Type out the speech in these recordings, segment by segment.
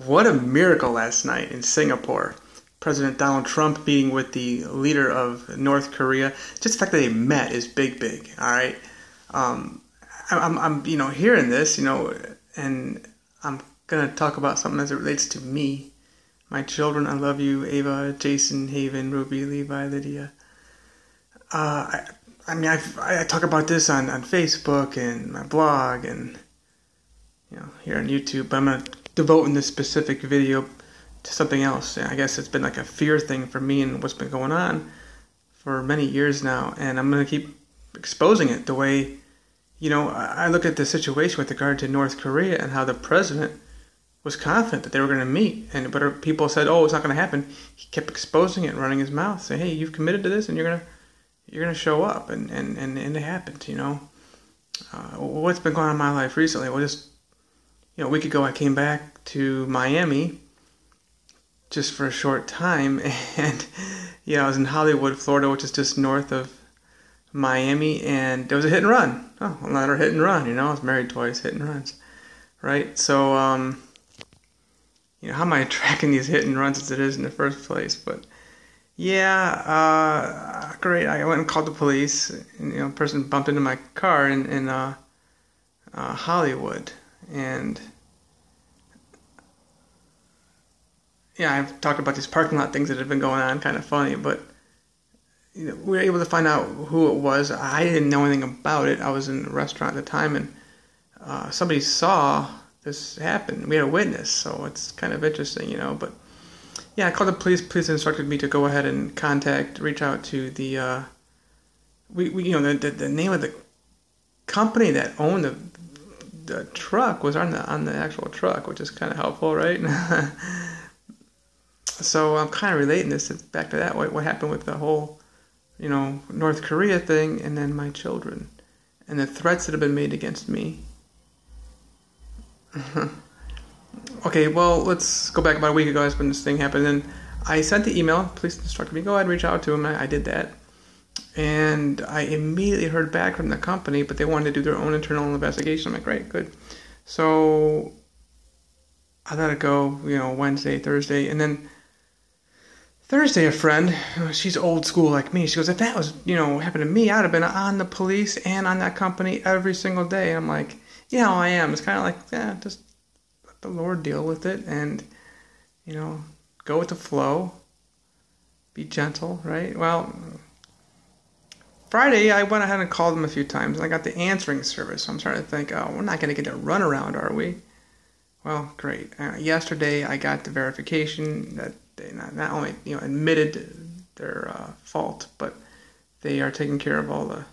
What a miracle last night in Singapore. President Donald Trump meeting with the leader of North Korea. Just the fact that they met is big, big. All right. Um, I'm hearing this, and I'm gonna talk about something as it relates to me, my children. I love you, Ava, Jason, Haven, Ruby, Levi, Lydia. I talk about this on Facebook and my blog and here on YouTube, but I'm gonna devote in this specific video to something else. I guess it's been like a fear thing for me and what's been going on for many years now, and I'm gonna keep exposing it the way I look at the situation with regard to North Korea and how the president was confident that they were going to meet, but people said, "Oh, it's not going to happen." He kept exposing it, and running his mouth, saying, "Hey, you've committed to this, and you're gonna show up," and it happened. What's been going on in my life recently? Well, just a week ago, I came back to Miami just for a short time, and I was in Hollywood, Florida, which is just north of Miami, and there was a hit and run. Oh, another hit and run. I was married twice, hit and runs, right? So, how am I tracking these hit and runs as it is in the first place? But great. I went and called the police. And, a person bumped into my car in Hollywood, and I've talked about these parking lot things that have been going on, kind of funny, but we were able to find out who it was. I didn't know anything about it. I was in a restaurant at the time, and somebody saw this happen. We had a witness, so it's kind of interesting, But I called the police. Police instructed me to go ahead and reach out to the the name of the company that owned the truck was on the actual truck, which is kind of helpful, right? So I'm kind of relating this back to that. What happened with the whole North Korea thing, and then my children, and the threats that have been made against me. Okay, well, let's go back about a week ago. That's when this thing happened. And I sent the email. Police instructed me, go ahead and reach out to him. I did that. And I immediately heard back from the company, but they wanted to do their own internal investigation. I'm like, great, good. So I let it go, Wednesday, Thursday. And then Thursday, a friend, she's old school like me. She goes, if that was, happened to me, I'd have been on the police and on that company every single day. And I'm like, I am. It's kind of like, just let the Lord deal with it and, go with the flow. Be gentle, right? Well, Friday, I went ahead and called them a few times, and I got the answering service. So I'm starting to think, we're not going to get a runaround, are we? Well, great. Yesterday, I got the verification that they not only admitted their fault, but they are taking care of all the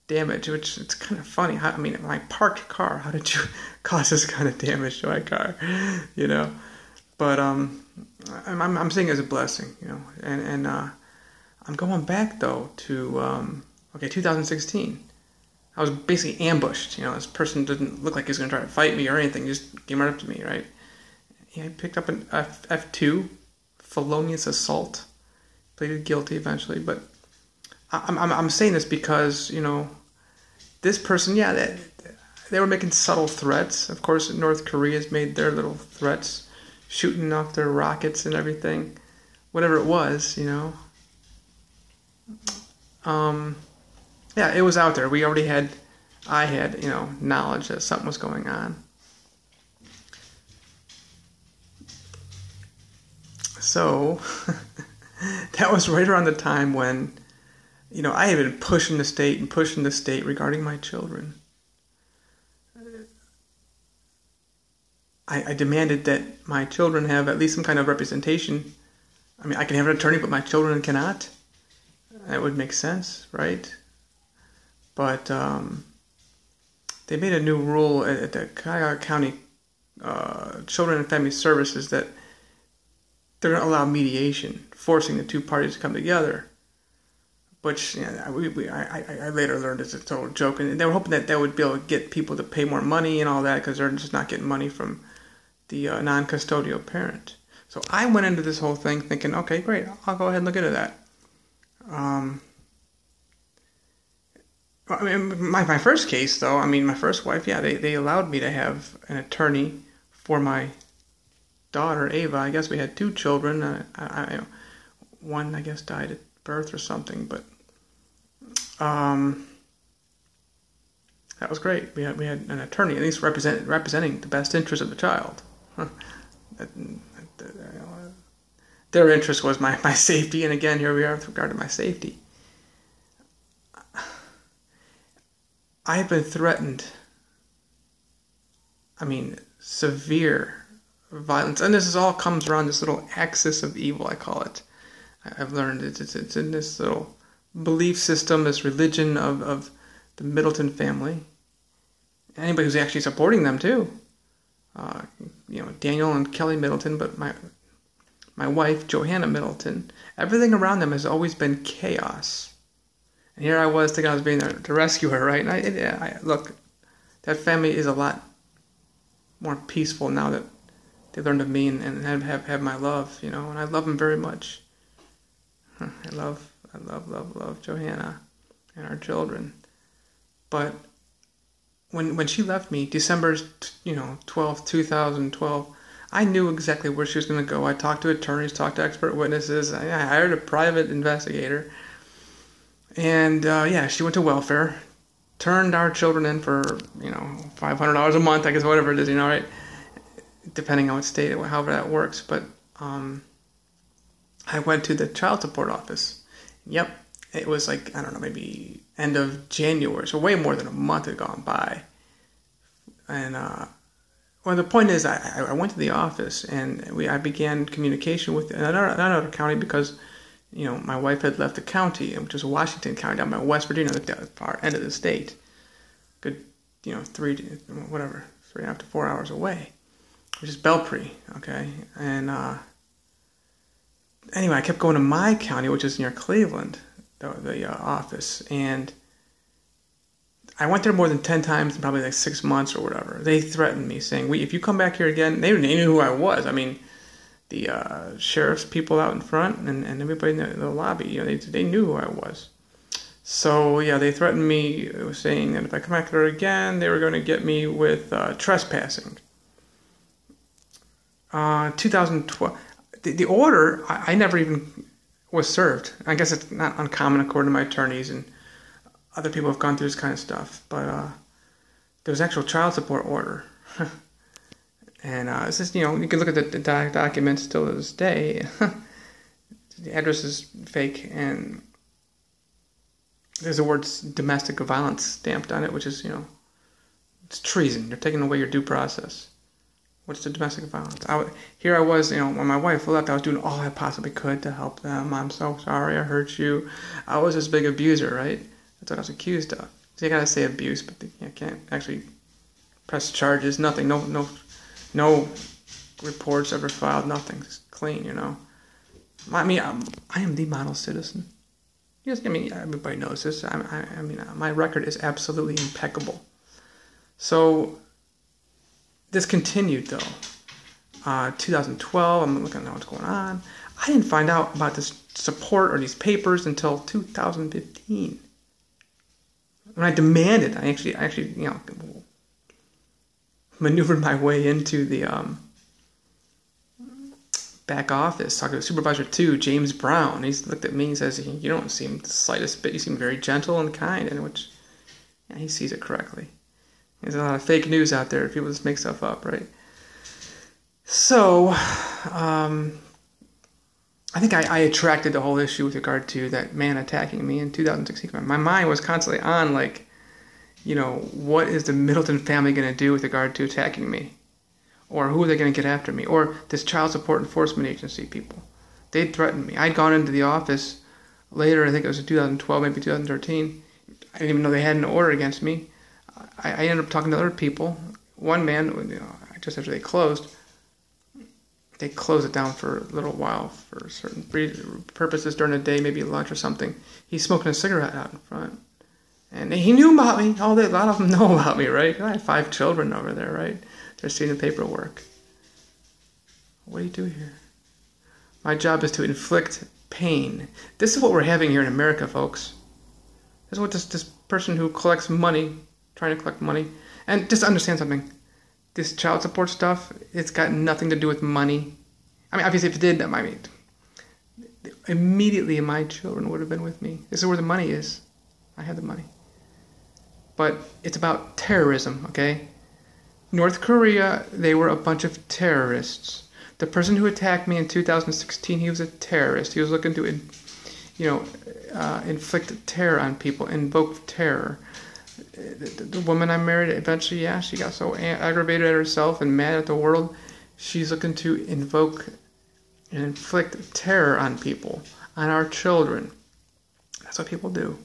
damage, which it's kind of funny. My parked car, how did you cause this kind of damage to my car? But I'm seeing it as a blessing, and I'm going back though to 2016. I was basically ambushed. This person didn't look like he was going to try to fight me or anything. He just came right up to me, right? He picked up an F2, felonious assault. Pleaded guilty eventually, but I'm saying this because this person, they were making subtle threats. Of course, North Korea's made their little threats, shooting off their rockets and everything, whatever it was, it was out there. I had knowledge that something was going on. So that was right around the time when, I had been pushing the state regarding my children. I demanded that my children have at least some kind of representation. I can have an attorney, but my children cannot. That would make sense, right? But they made a new rule at the Cuyahoga County Children and Family Services that they're going to allow mediation, forcing the two parties to come together. Which I later learned is a total joke, and they were hoping that would be able to get people to pay more money and all that because they're just not getting money from the non-custodial parent. So I went into this whole thing thinking, okay, great, I'll go ahead and look into that. My first case, though, my first wife, they allowed me to have an attorney for my daughter, Ava. I guess we had 2 children. One, I guess, died at birth or something, but that was great. We had an attorney, at least representing the best interest of the child. Their interest was my safety, and again, here we are with regard to my safety. I have been threatened. Severe violence, and this all comes around this little axis of evil, I call it. I've learned it's in this little belief system, this religion of the Middleton family. Anybody who's actually supporting them too. Daniel and Kelly Middleton, but my wife, Johanna Middleton. Everything around them has always been chaos. And here I was thinking I was being there to rescue her, right? And look, that family is a lot more peaceful now that they learned of me and have my love, and I love them very much. I love Johanna and our children. But when she left me, December 12th, 2012, I knew exactly where she was going to go. I talked to attorneys, talked to expert witnesses. I hired a private investigator. And, she went to welfare, turned our children in for, $500 a month, I guess, whatever it is, right? Depending on what state, however that works. But I went to the child support office. Yep, it was like, I don't know, maybe end of January, so way more than a month had gone by. And, the point is, I went to the office, and I began communication with another county because, my wife had left the county, which was Washington County, down by West Virginia, the far end of the state. Good, 3.5 to 4 hours away, which is Belpre, okay? And anyway, I kept going to my county, which is near Cleveland, the office, and I went there more than 10 times in probably like 6 months or whatever. They threatened me, saying, if you come back here again, they knew who I was. The sheriff's people out in front and everybody in the lobby, they knew who I was. So, they threatened me, saying that if I come back there again, they were going to get me with trespassing. 2012, the order, I never even was served. I guess it's not uncommon according to my attorneys, and other people have gone through this kind of stuff, but there was actual child support order. And it's just, you can look at the documents still to this day. The address is fake, and there's the words domestic violence stamped on it, which is, it's treason. You're taking away your due process. What's the domestic violence? Here I was, when my wife left, I was doing all I possibly could to help them. I'm so sorry I hurt you. I was this big abuser, right? That's what I was accused of. So you gotta say abuse, but you can't actually press charges. Nothing. No reports ever filed. Nothing. It's clean. I am the model citizen. Yes, everybody knows this. My record is absolutely impeccable. So this continued though. 2012. I'm looking at what's going on. I didn't find out about this support or these papers until 2015. When I demanded, I actually, maneuvered my way into the back office, talking to Supervisor 2, James Brown. He's looked at me and says, you don't seem the slightest bit, you seem very gentle and kind, and which, he sees it correctly. There's a lot of fake news out there. People just make stuff up, right? So, I think I attracted the whole issue with regard to that man attacking me in 2016. My mind was constantly on, what is the Middleton family going to do with regard to attacking me? Or who are they going to get after me? Or this child support enforcement agency people. They threatened me. I'd gone into the office later, I think it was in 2012, maybe 2013. I didn't even know they had an order against me. I ended up talking to other people. One man, just after they closed it down for a little while for certain purposes during the day, maybe lunch or something. He's smoking a cigarette out in front. And he knew about me. A lot of them know about me, right? I had 5 children over there, right? They're seeing the paperwork. What do you do here? My job is to inflict pain. This is what we're having here in America, folks. This is what this person who collects money, trying to collect money, and just understand something. this child support stuff, it's got nothing to do with money. I mean, obviously, if it did, I mean, immediately my children would have been with me. This is where the money is. I have the money. But it's about terrorism, okay? North Korea, they were a bunch of terrorists. The person who attacked me in 2016, he was a terrorist. He was looking to, inflict terror on people, invoke terror. The woman I married, eventually, yeah, she got so aggravated at herself and mad at the world. She's looking to invoke and inflict terror on people, on our children. That's what people do.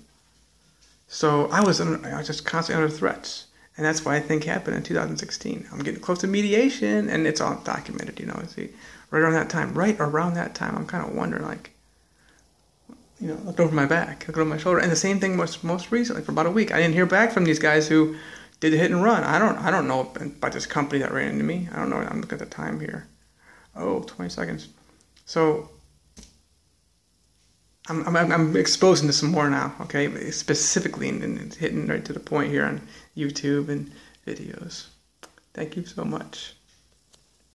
So I was just constantly under threats. And that's what I think happened in 2016. I'm getting close to mediation, and it's all documented, See, right around that time, I'm kind of wondering, looked over my back, looked over my shoulder. And the same thing was most recently, for about a week. I didn't hear back from these guys who did the hit and run. I don't know about this company that ran into me. I don't know. I'm looking at the time here. 20 seconds. So I'm exposing this some more now, okay? Specifically and hitting right to the point here on YouTube and videos. Thank you so much.